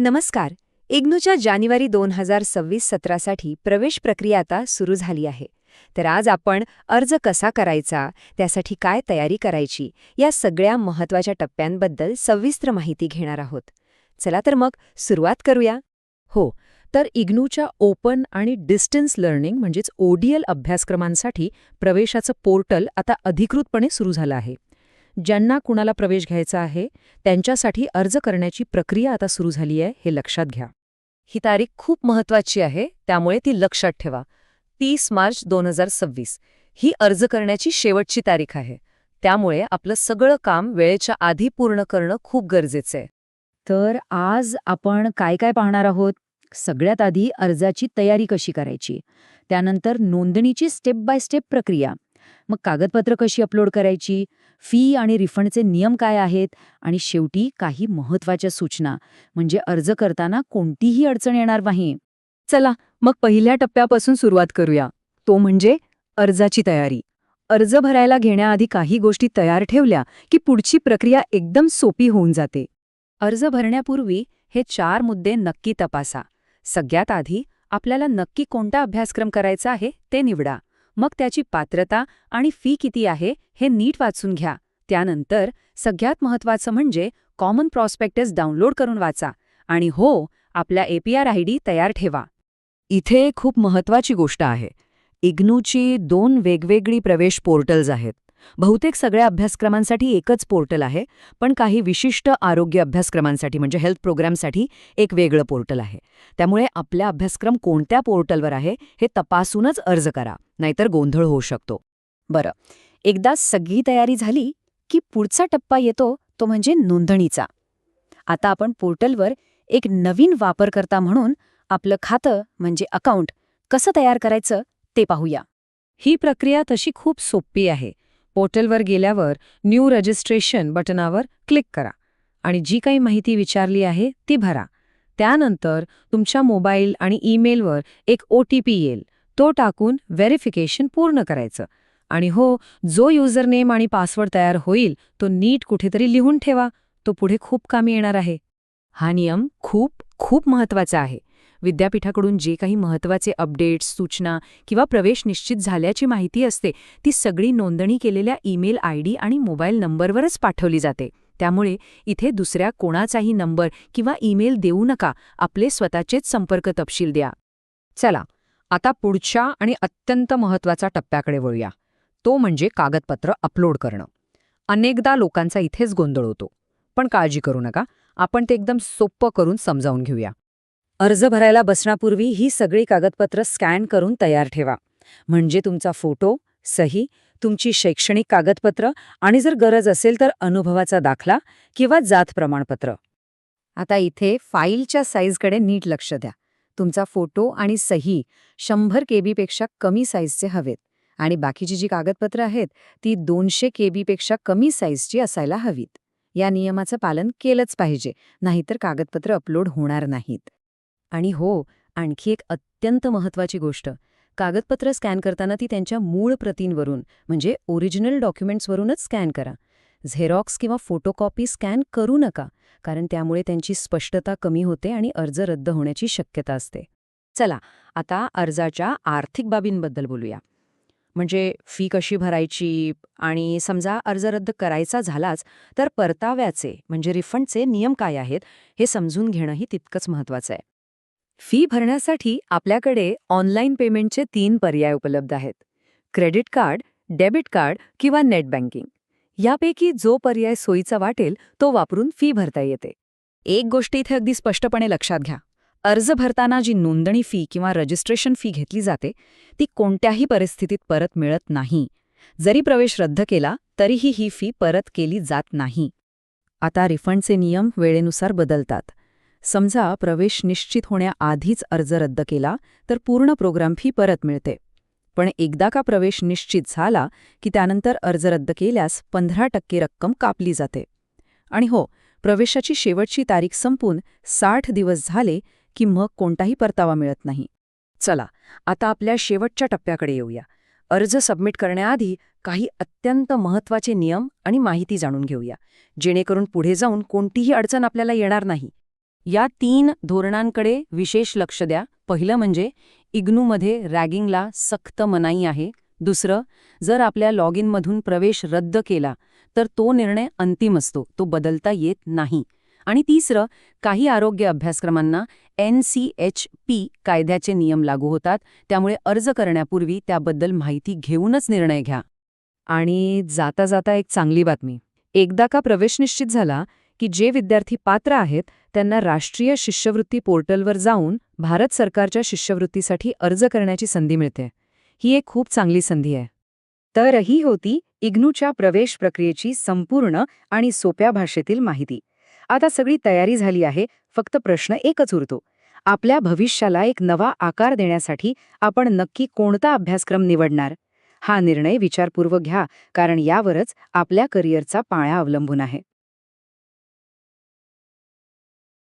नमस्कार. इग्नूच्या जानेवारी 2026 सत्रासाठी प्रवेश प्रक्रिया आता सुरू झाली आहे. तर आज आपण अर्ज कसा करायचा, त्यासाठी काय तयारी करायची, या सगळ्या महत्त्वाच्या टप्प्यांबद्दल सविस्तर माहिती घेणार आहोत. चला तर मग सुरुवात करूया. हो, तर इग्नूच्या ओपन आणि डिस्टन्स लर्निंग म्हणजेच ODL अभ्यासक्रमांसाठी प्रवेशाचं पोर्टल आता अधिकृतपणे सुरू झालं आहे. ज्यांना कुणाला प्रवेश घ्यायचा आहे त्यांच्यासाठी अर्ज करण्याची प्रक्रिया आता सुरू झाली आहे, हे लक्षात घ्या. ही तारीख खूप महत्त्वाची आहे, त्यामुळे ती लक्षात ठेवा. 30 मार्च 2026 ही अर्ज करण्याची शेवटची तारीख आहे. त्यामुळे आपलं सगळं काम वेळेच्या आधी पूर्ण करणं खूप गरजेचं आहे. तर आज आपण काय काय पाहणार आहोत? सगळ्यात आधी अर्जाची तयारी कशी करायची, त्यानंतर नोंदणीची स्टेप बाय स्टेप प्रक्रिया, मग कागदपत्र कशी अपलोड करायची, फी आणि रिफंडचे नियम काय आहेत, आणि शेवटी काही महत्त्वाच्या सूचना, म्हणजे अर्ज करताना कोणतीही अडचण येणार नाही. चला मग पहिल्या टप्प्यापासून सुरुवात करूया. तो म्हणजे अर्जाची तयारी. अर्ज भरायला घेण्याआधी काही गोष्टी तयार ठेवल्या की पुढची प्रक्रिया एकदम सोपी होऊन जाते. अर्ज भरण्यापूर्वी हे 4 मुद्दे नक्की तपासा. सगळ्यात आधी आपल्याला नक्की कोणता अभ्यासक्रम करायचा आहे ते निवडा. मग त्याची पात्रता आणि फी किती आहे हे नीट वाचून घ्या. त्यानंतर सगळ्यात महत्त्वाचं म्हणजे कॉमन प्रॉस्पेक्टस डाउनलोड करून वाचा. आणि हो, आपला APR ID तयार ठेवा. इथे खूप महत्त्वाची गोष्ट आहे. इग्नूची 2 वेगवेगळी प्रवेश पोर्टल्स आहेत. बहुतेक सगळ्या अभ्यासक्रमांसाठी एकच पोर्टल आहे, पण काही विशिष्ट आरोग्य अभ्यासक्रमांसाठी म्हणजे हेल्थ प्रोग्रामसाठी एक वेगळं पोर्टल आहे. त्यामुळे आपला अभ्यासक्रम कोणत्या पोर्टलवर आहे हे तपासूनच अर्ज करा, नाहीतर गोंधळ होऊ शकतो. बरं, एकदा सगळी तयारी झाली की पुढचा टप्पा येतो, तो म्हणजे नोंदणीचा. आता आपण पोर्टलवर एक नवीन वापरकर्ता म्हणून आपलं खातं म्हणजे अकाउंट कसं तयार करायचं ते पाहूया. ही प्रक्रिया तशी खूप सोपी आहे. पोर्टलवर गेल्यावर न्यू रजिस्ट्रेशन बटनावर क्लिक करा आणि जी काही माहिती विचारली आहे ती भरा. त्यानंतर तुमच्या मोबाईल आणि ईमेलवर एक OTP येईल. तो टाकून व्हेरिफिकेशन पूर्ण करायचं. आणि हो, जो युजरनेम आणि पासवर्ड तयार होईल तो नीट कुठेतरी लिहून ठेवा. तो पुढे खूप कामी येणार आहे. हा नियम खूप खूप महत्त्वाचा आहे. विद्यापीठाकडून जे काही महत्त्वाचे अपडेट्स, सूचना किंवा प्रवेश निश्चित झाल्याची माहिती असते ती सगळी नोंदणी केलेल्या ईमेल ID आणि मोबाईल नंबरवरच पाठवली जाते. त्यामुळे इथे दुसऱ्या कोणाचाही नंबर किंवा ईमेल देऊ नका. आपले स्वतःचेच संपर्क तपशील द्या. चला, आता पुढच्या आणि अत्यंत महत्त्वाच्या टप्प्याकडे वळूया. तो म्हणजे कागदपत्र अपलोड करणं. अनेकदा लोकांचा इथेच गोंधळ होतो. पण काळजी करू नका, आपण ते एकदम सोपं करून समजावून घेऊया. अर्ज भरायला बसण्यापूर्वी ही सगळी कागदपत्र स्कॅन करून तयार ठेवा. म्हणजे तुमचा फोटो, सही, तुमची शैक्षणिक कागदपत्र आणि जर गरज असेल तर अनुभवाचा दाखला किंवा जात प्रमाणपत्र. आता इथे फाईलच्या साईजकडे नीट लक्ष द्या. तुमचा फोटो आणि सही 100 KB पेक्षा कमी साईजचे हवेत आणि बाकीची जी कागदपत्र आहेत ती 200 KB पेक्षा कमी साईजची असायला हवीत. या नियमाचं पालन केलंच पाहिजे, नाहीतर कागदपत्र अपलोड होणार नाहीत. आणि हो, आणखी एक अत्यंत महत्त्वाची गोष्ट, कागदपत्र स्कॅन करताना ती त्यांच्या मूळ प्रतींवरून म्हणजे ओरिजिनल डॉक्युमेंट्सवरूनच स्कॅन करा. झेरॉक्स किंवा फोटोकॉपी स्कॅन करू नका, कारण त्यामुळे त्यांची स्पष्टता कमी होते आणि अर्ज रद्द होण्याची शक्यता असते. चला, आता अर्जाच्या आर्थिक बाबींबद्दल बोलूया. म्हणजे फी कशी भरायची, आणि समजा अर्ज रद्द करायचा झालाच तर परताव्याचे म्हणजे रिफंडचे नियम काय आहेत हे समजून घेणंही तितकंच महत्त्वाचं आहे. फी भरण्यासाठी आपल्याकडे ऑनलाईन पेमेंटचे 3 पर्याय उपलब्ध आहेत: क्रेडिट कार्ड, डेबिट कार्ड किंवा नेट बँकिंग. यापैकी जो पर्याय सोयीचा वाटेल तो वापरून फी भरता येते. एक गोष्ट इथे अगदी स्पष्टपणे लक्षात घ्या. अर्ज भरताना जी नोंदणी फी किंवा रजिस्ट्रेशन फी घेतली जाते ती कोणत्याही परिस्थितीत परत मिळत नाही. जरी प्रवेश रद्द केला तरीही ही फी परत केली जात नाही. आता रिफंडचे नियम वेळेनुसार बदलतात. समजा प्रवेश निश्चित होण्याआधीच अर्ज रद्द केला तर पूर्ण प्रोग्राम फी परत मिळते. पण एकदा का प्रवेश निश्चित झाला की त्यानंतर अर्ज रद्द केल्यास 15% रक्कम कापली जाते. आणि हो, प्रवेशाची शेवटची तारीख संपून 60 दिवस झाले की मग कोणताही परतावा मिळत नाही. चला, आता आपल्या शेवटच्या टप्प्याकडे येऊया. अर्ज सबमिट करण्याआधी काही अत्यंत महत्त्वाचे नियम आणि माहिती जाणून घेऊया, जेणेकरून पुढे जाऊन कोणतीही अडचण आपल्याला येणार नाही. या 3 धोरणांकडे विशेष लक्ष द्या. पहिलं म्हणजे इग्नूमध्ये रॅगिंगला सक्त मनाई आहे. दुसरं, जर आपल्या लॉग इनमधून प्रवेश रद्द केला तर तो निर्णय अंतिम असतो, तो बदलता येत नाही. आणि तिसरं, काही आरोग्य अभ्यासक्रमांना NCHP कायद्याचे नियम लागू होतात, त्यामुळे अर्ज करण्यापूर्वी त्याबद्दल माहिती घेऊनच निर्णय घ्या. आणि जाता जाता एक चांगली बातमी. एकदा का प्रवेश निश्चित झाला की जे विद्यार्थी पात्र आहेत त्यांना राष्ट्रीय शिष्यवृत्ती पोर्टलवर जाऊन भारत सरकारच्या शिष्यवृत्तीसाठी अर्ज करण्याची संधी मिळते. ही एक खूप चांगली संधी आहे. तर ही होती इग्नूच्या प्रवेश प्रक्रियेची संपूर्ण आणि सोप्या भाषेतील माहिती. आता सगळी तयारी झाली आहे, फक्त प्रश्न एकच उरतो. आपल्या भविष्याला एक नवा आकार देण्यासाठी आपण नक्की कोणता अभ्यासक्रम निवडणार? हा निर्णय विचारपूर्वक घ्या, कारण यावरच आपल्या करिअरचा पाया अवलंबून आहे.